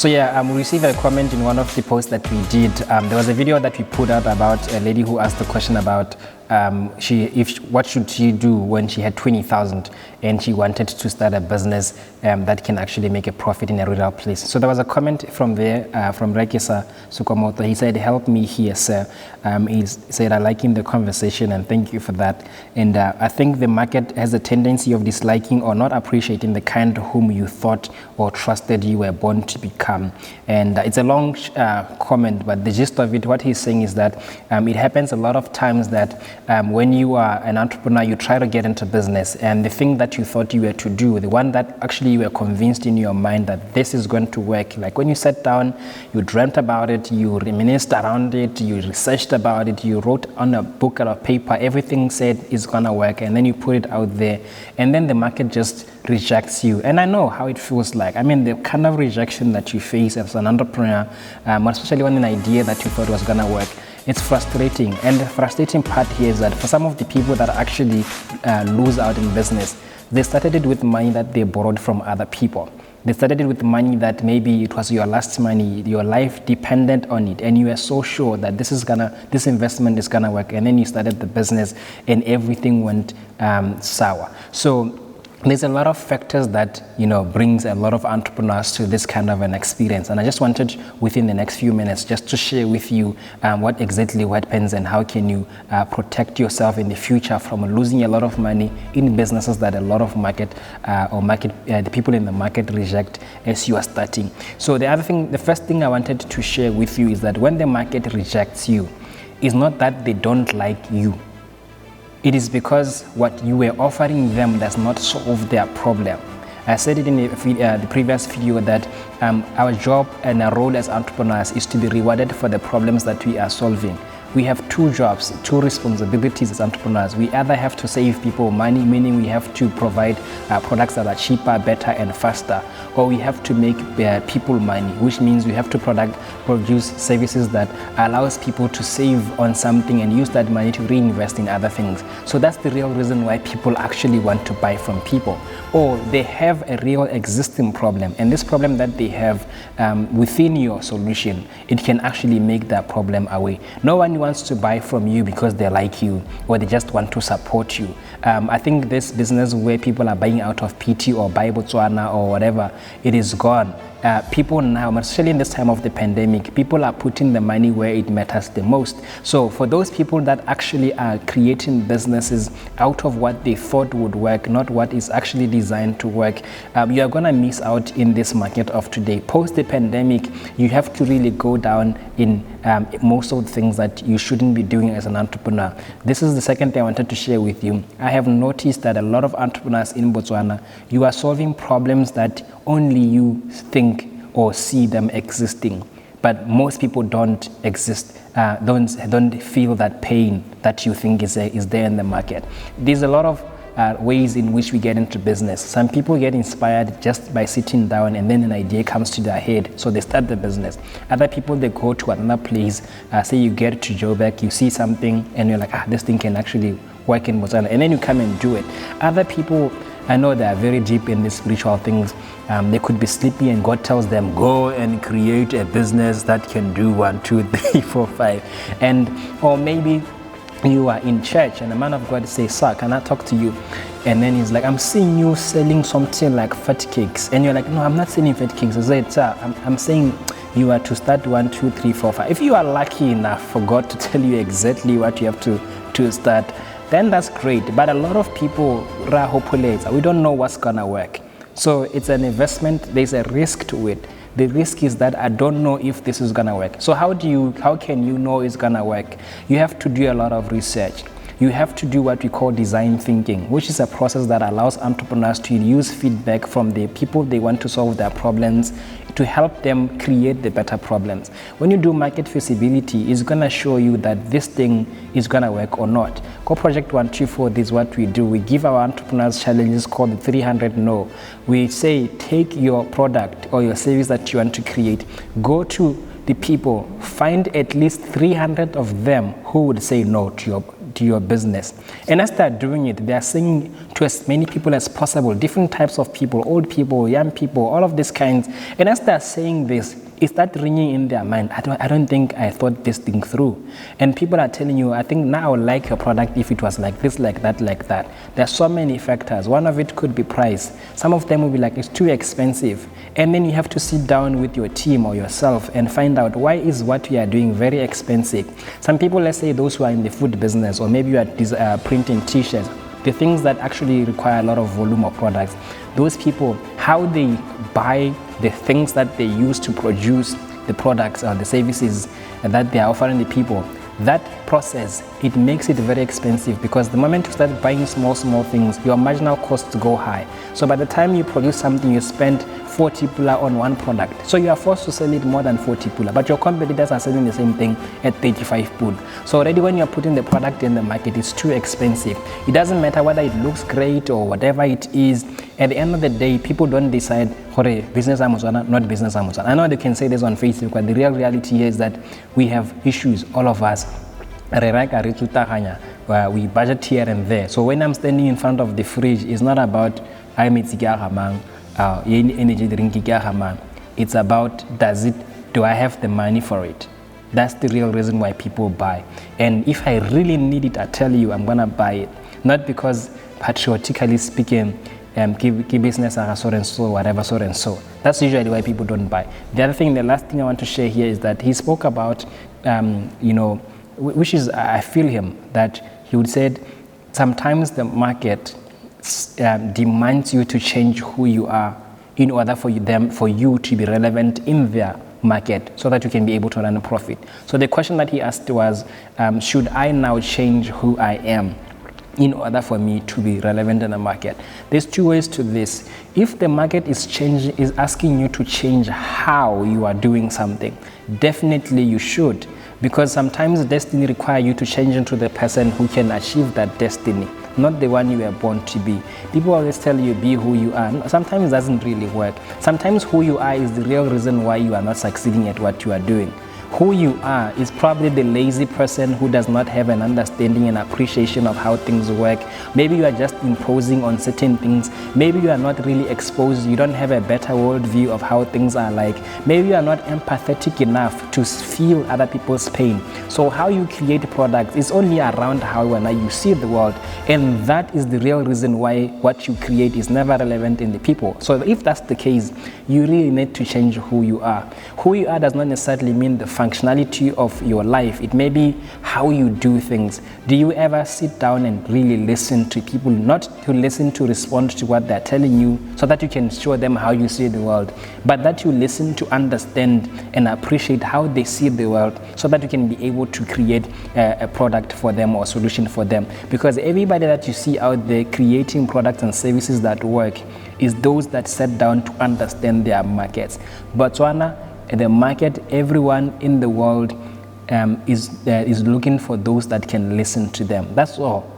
So yeah, we received a comment in one of the posts that we did. There was a video that we put out about a lady who asked the question about what should she do when she had 20,000 and she wanted to start a business that can actually make a profit in a rural place. So there was a comment from there from Rekisa Sukomoto. He said, "Help me here, sir." He said, "I like the conversation and thank you for that." And I think the market has a tendency of disliking or not appreciating the kind whom you thought or trusted you were born to become. And it's a long comment, but the gist of it, what he's saying is that it happens a lot of times that when you are an entrepreneur, you try to get into business, and the thing that you thought you were to do, the one that actually you were convinced in your mind that this is going to work, like when you sat down, you dreamt about it, you reminisced around it, you researched about it, you wrote on a book or a paper, everything said is going to work, and then you put it out there, and then the market just rejects you. And I know how it feels like. I mean, the kind of rejection that you face as an entrepreneur, especially when an idea that you thought was going to work, it's frustrating. And the frustrating part here is that for some of the people that actually lose out in business, they started it with money that they borrowed from other people. They started it with money that maybe it was your last money, your life depended on it, and you were so sure that this investment is gonna work, and then you started the business and everything went sour. So there's a lot of factors that brings a lot of entrepreneurs to this kind of an experience, and I just wanted within the next few minutes just to share with you what happens and how can you protect yourself in the future from losing a lot of money in businesses that a lot of the people in the market reject as you are starting. So the first thing I wanted to share with you is that when the market rejects you, it's not that they don't like you. It is because what you were offering them does not solve their problem. I said it in the previous video that our job and our role as entrepreneurs is to be rewarded for the problems that we are solving. We have two jobs, two responsibilities as entrepreneurs. We either have to save people money, meaning we have to provide products that are cheaper, better, and faster, or we have to make people money, which means we have to produce services that allows people to save on something and use that money to reinvest in other things. So that's the real reason why people actually want to buy from people. Or they have a real existing problem, and this problem that they have within your solution, it can actually make that problem away. No one wants to buy from you because they like you or they just want to support you. I think this business where people are buying out of PT or buy Botswana or whatever, it is gone. People now, especially in this time of the pandemic, people are putting the money where it matters the most. So for those people that actually are creating businesses out of what they thought would work, not what is actually designed to work, you are going to miss out in this market of today. Post the pandemic, you have to really go down in most of the things that you shouldn't be doing as an entrepreneur. This is the second thing I wanted to share with you. I have noticed that a lot of entrepreneurs in Botswana, you are solving problems that only you think or see them existing, but most people don't feel that pain that you think is there in the market. There's a lot of ways in which we get into business. Some people get inspired just by sitting down and then an idea comes to their head, so they start the business. Other people, they go to another place, say you get to Joburg, you see something and you're like, this thing can actually work in Botswana, and then you come and do it. Other people, I know they are very deep in these spiritual things. They could be sleepy and God tells them, go and create a business that can do 1, 2, 3, 4, 5. Or maybe you are in church and a man of God says, sir, can I talk to you? And then he's like, I'm seeing you selling something like fat cakes. And you're like, no, I'm not selling fat cakes. I said, sir, I'm saying you are to start 1, 2, 3, 4, 5. If you are lucky enough for God to tell you exactly what you have to start, then that's great. But a lot of people, we don't know what's gonna work. So it's an investment, there's a risk to it. The risk is that I don't know if this is gonna work. So how can you know it's gonna work? You have to do a lot of research. You have to do what we call design thinking, which is a process that allows entrepreneurs to use feedback from the people they want to solve their problems to help them create the better problems. When you do market feasibility, it's gonna show you that this thing is gonna work or not. Co-Project 124, this is what we do. We give our entrepreneurs challenges called the 300 No. We say, take your product or your service that you want to create, go to the people, find at least 300 of them who would say no to your business. And as they're doing it, they're saying to as many people as possible, different types of people, old people, young people, all of these kinds. And as they're saying this, it starts ringing in their mind. I don't think I thought this thing through. And people are telling you, I think now I would like your product if it was like this, like that, like that. There are so many factors. One of it could be price. Some of them will be like, it's too expensive. And then you have to sit down with your team or yourself and find out, why is what you are doing very expensive? Some people, let's say those who are in the food business, or maybe you are printing t-shirts, the things that actually require a lot of volume of products, those people, how they buy the things that they use to produce the products or the services that they are offering the people, that process, it makes it very expensive, because the moment you start buying small things, your marginal costs go high. So by the time you produce something, you spend 40 pula on one product. So you are forced to sell it more than 40 pula, but your competitors are selling the same thing at 35 pula. So already when you're putting the product in the market, it's too expensive. It doesn't matter whether it looks great or whatever it is. At the end of the day, people don't decide, business Amazon, not business Amazon. I know they can say this on Facebook, but the real reality here is that we have issues, all of us. We budget here and there. So when I'm standing in front of the fridge, it's not about energy drink. It's about, do I have the money for it? That's the real reason why people buy. And if I really need it, I tell you, I'm gonna buy it. Not because patriotically speaking, business are so and so, whatever, so and so. That's usually why people don't buy. The other thing, the last thing I want to share here is that he spoke about, which is, I feel him, that he would say, sometimes the market demands you to change who you are in order for you to be relevant in their market, so that you can be able to earn a profit. So the question that he asked was, should I now change who I am in order for me to be relevant in the market? There's two ways to this. If the market is asking you to change how you are doing something, definitely you should, because sometimes destiny requires you to change into the person who can achieve that destiny, not the one you were born to be. People always tell you, be who you are. Sometimes it doesn't really work. Sometimes who you are is the real reason why you are not succeeding at what you are doing. Who you are is probably the lazy person who does not have an understanding and appreciation of how things work. Maybe you are just imposing on certain things. Maybe you are not really exposed. You don't have a better worldview of how things are like. Maybe you are not empathetic enough to feel other people's pain. So how you create products is only around how you see the world. And that is the real reason why what you create is never relevant in the people. So if that's the case, you really need to change who you are. Who you are does not necessarily mean the functionality of your life. It may be how you do things. Do you ever sit down and really listen to people, not to listen to respond to what they're telling you so that you can show them how you see the world, but that you listen to understand and appreciate how they see the world, so that you can be able to create a product for them or solution for them? Because everybody that you see out there creating products and services that work is those that sat down to understand their markets. Botswana, the market, everyone in the world is looking for those that can listen to them. That's all.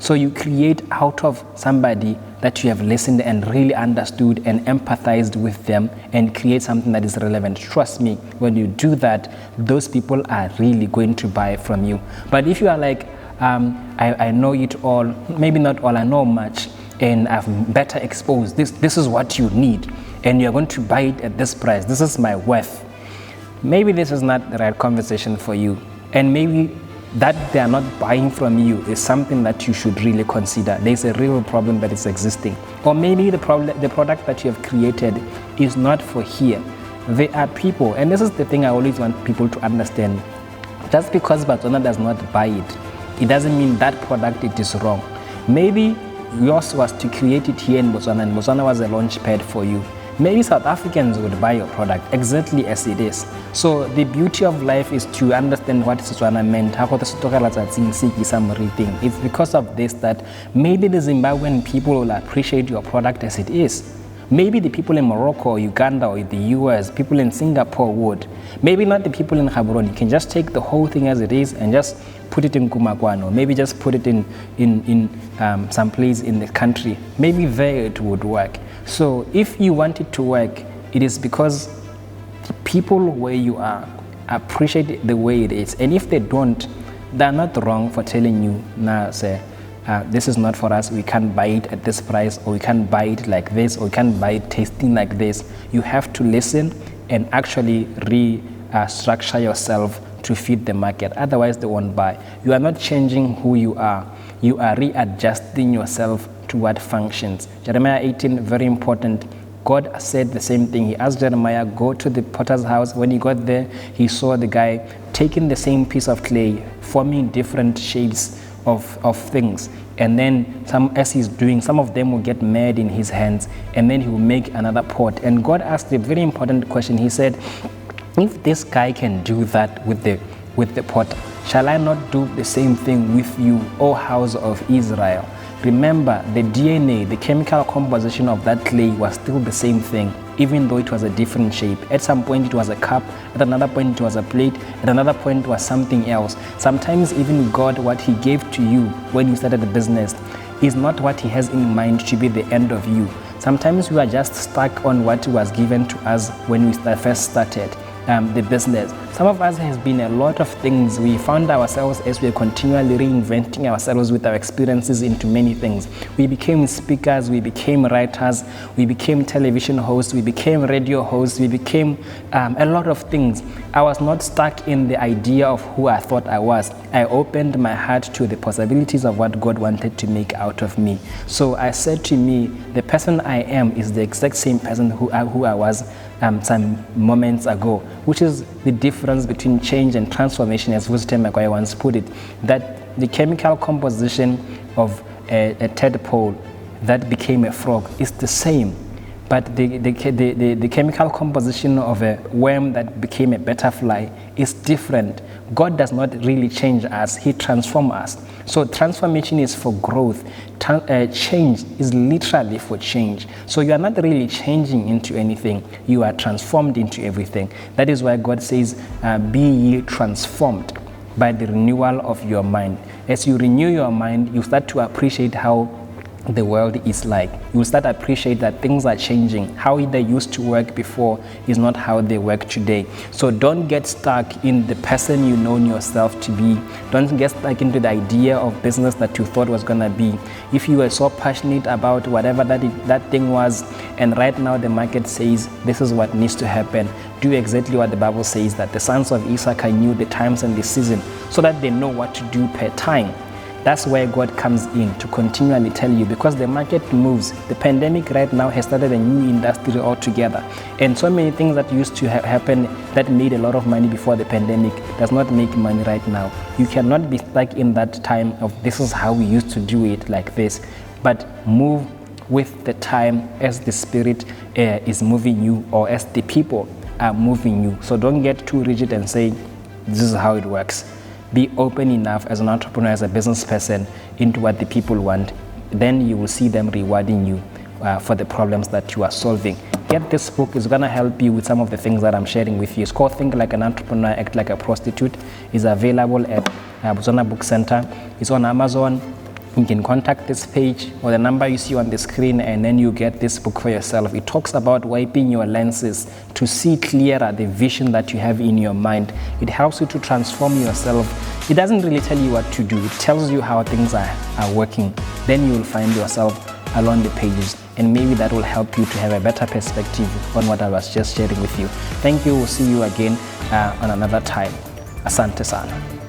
So you create out of somebody that you have listened and really understood and empathized with them, and create something that is relevant. Trust me, when you do that, those people are really going to buy from you. But if you are like, I know it all, maybe not all, I know much, and I'm better exposed, this is what you need, and you're going to buy it at this price, this is my worth, maybe this is not the right conversation for you. And maybe that they are not buying from you is something that you should really consider. There's a real problem that is existing. Or maybe the product that you have created is not for here. There are people, and this is the thing I always want people to understand. Just because Botswana does not buy it, it doesn't mean that product it is wrong. Maybe yours was to create it here in Botswana, and Botswana was a launch pad for you. Maybe South Africans would buy your product exactly as it is. So the beauty of life is to understand what Botswana meant. It's because of this that maybe the Zimbabwean people will appreciate your product as it is. Maybe the people in Morocco or Uganda or the US, people in Singapore would. Maybe not the people in Gaborone. You can just take the whole thing as it is and just put it in Kumakwano. Maybe just put it in some place in the country. Maybe there it would work. So if you want it to work, it is because people where you are appreciate the way it is. And if they don't, They're not wrong for telling you, nah, sir, this is not for us, we can't buy it at this price, or we can't buy it like this, or we can't buy it tasting like this. You have to listen and actually restructure yourself to fit the market. Otherwise, they won't buy. You are not changing who you are. You are readjusting yourself to what functions. Jeremiah 18, very important. God said the same thing. He asked Jeremiah, go to the potter's house. When he got there, he saw the guy taking the same piece of clay, forming different shapes of things. And then as he's doing, some of them will get mad in his hands, and then he will make another pot. And God asked a very important question. He said, if this guy can do that with the potter, shall I not do the same thing with you, O house of Israel? Remember, the DNA, the chemical composition of that clay was still the same thing, even though it was a different shape. At some point it was a cup, at another point it was a plate, at another point it was something else. Sometimes even God, what he gave to you when you started the business is not what he has in mind to be the end of you. Sometimes we are just stuck on what was given to us when we first started the business. Some of us has been a lot of things. We found ourselves as we are continually reinventing ourselves with our experiences into many things. We became speakers, we became writers, we became television hosts, we became radio hosts, we became a lot of things. I was not stuck in the idea of who I thought I was. I opened my heart to the possibilities of what God wanted to make out of me. So I said to me, the person I am is the exact same person who I was some moments ago, which is the difference between change and transformation, as Khutsafalo once put it, that the chemical composition of a tadpole that became a frog is the same, but the chemical composition of a worm that became a butterfly is different. God does not really change us, he transforms us. So transformation is for growth. Change is literally for change. So you are not really changing into anything, you are transformed into everything. That is why God says, be ye transformed by the renewal of your mind. As you renew your mind, you start to appreciate how the world is like. You will start to appreciate that things are changing. How they used to work before is not how they work today. So don't get stuck in the person you know yourself to be. Don't get stuck into the idea of business that you thought was going to be. If you were so passionate about whatever that thing was, and right now the market says this is what needs to happen, do exactly what the Bible says, that the sons of Issachar knew the times and the season, so that they know what to do per time. That's where God comes in to continually tell you, because the market moves. The pandemic right now has started a new industry altogether. And so many things that used to happen that made a lot of money before the pandemic does not make money right now. You cannot be stuck in that time of this is how we used to do it like this, but move with the time as the Spirit is moving you, or as the people are moving you. So don't get too rigid and say, this is how it works. Be open enough as an entrepreneur, as a business person, into what the people want. Then you will see them rewarding you for the problems that you are solving. Get this book. It's going to help you with some of the things that I'm sharing with you. It's called Think Like an Entrepreneur, Act Like a Prostitute. It's available at Buzona Book Center. It's on Amazon. You can contact this page or the number you see on the screen, and then you get this book for yourself. It talks about wiping your lenses to see clearer the vision that you have in your mind. It helps you to transform yourself. It doesn't really tell you what to do. It tells you how things are working. Then you will find yourself along the pages, and maybe that will help you to have a better perspective on what I was just sharing with you. Thank you. We'll see you again on another time. Asante sana.